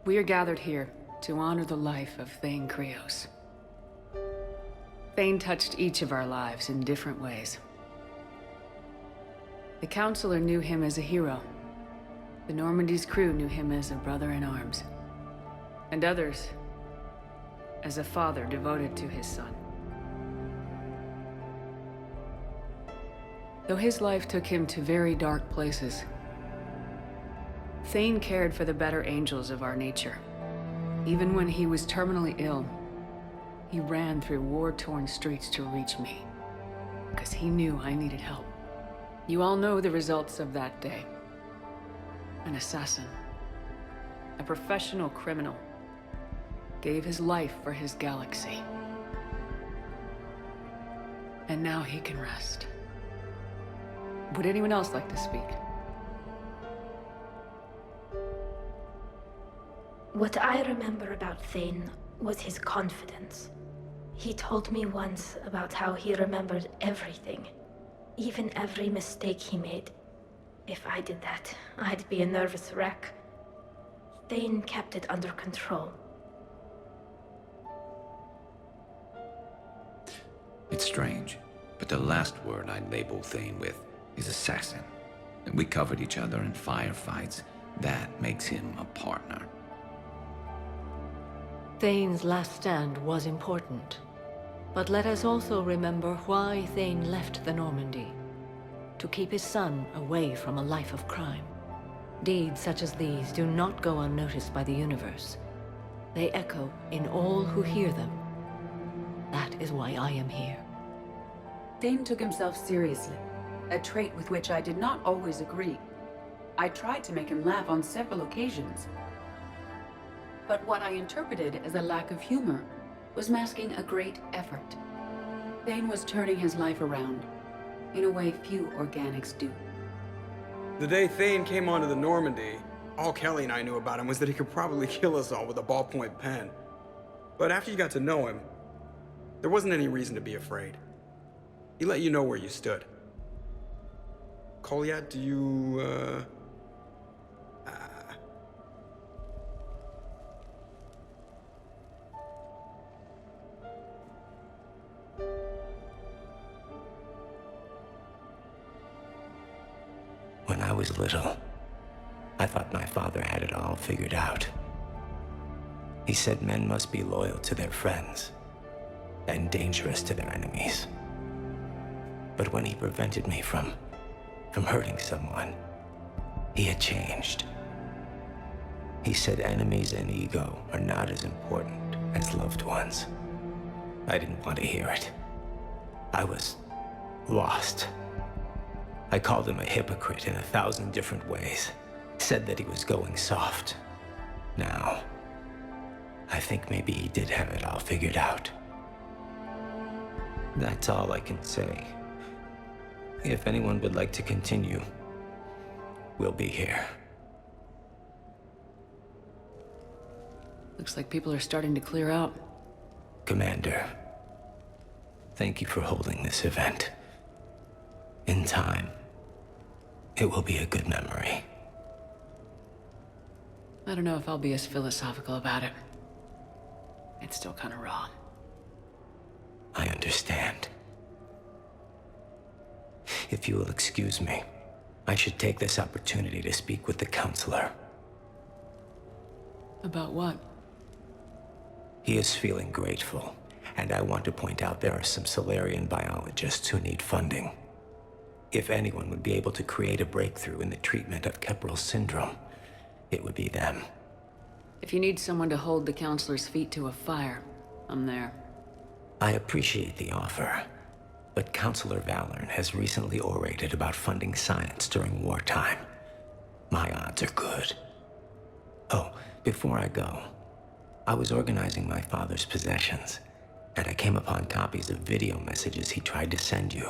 We are gathered here to honor the life of Thane Krios. Thane touched each of our lives in different ways. The Counselor knew him as a hero. The Normandy's crew knew him as a brother in arms. And others, as a father devoted to his son. Though his life took him to very dark places, Thane cared for the better angels of our nature. Even when he was terminally ill, he ran through war-torn streets to reach me, because he knew I needed help. You all know the results of that day. An assassin, a professional criminal, gave his life for his galaxy. And now he can rest. Would anyone else like to speak? What I remember about Thane was his confidence. He told me once about how he remembered everything, even every mistake he made. If I did that, I'd be a nervous wreck. Thane kept it under control. It's strange, but the last word I'd label Thane with is assassin. And we covered each other in firefights. That makes him a partner. Thane's last stand was important. But let us also remember why Thane left the Normandy. To keep his son away from a life of crime. Deeds such as these do not go unnoticed by the universe. They echo in all who hear them. That is why I am here. Thane took himself seriously, a trait with which I did not always agree. I tried to make him laugh on several occasions. But what I interpreted as a lack of humor was masking a great effort. Thane was turning his life around, in a way few organics do. The day Thane came onto the Normandy, all Kelly and I knew about him was that he could probably kill us all with a ballpoint pen. But after you got to know him, there wasn't any reason to be afraid. He let you know where you stood. Kolyat, do you, When I was little, I thought my father had it all figured out. He said men must be loyal to their friends and dangerous to their enemies. But when he prevented me from hurting someone, he had changed. He said enemies and ego are not as important as loved ones. I didn't want to hear it. I was lost. I called him a hypocrite in 1,000 different ways. Said that he was going soft. Now, I think maybe he did have it all figured out. That's all I can say. If anyone would like to continue, we'll be here. Looks like people are starting to clear out. Commander, thank you for holding this event. In time, it will be a good memory. I don't know if I'll be as philosophical about it. It's still kind of raw. I understand. If you will excuse me, I should take this opportunity to speak with the Counselor. About what? He is feeling grateful, and I want to point out there are some Solarian biologists who need funding. If anyone would be able to create a breakthrough in the treatment of Keppel's syndrome, it would be them. If you need someone to hold the Counselor's feet to a fire, I'm there. I appreciate the offer, but Counselor Valorn has recently orated about funding science during wartime. My odds are good. Oh, before I go, I was organizing my father's possessions, and I came upon copies of video messages he tried to send you.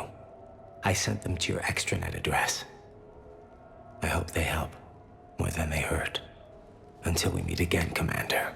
I sent them to your extranet address. I hope they help more than they hurt. Until we meet again, Commander.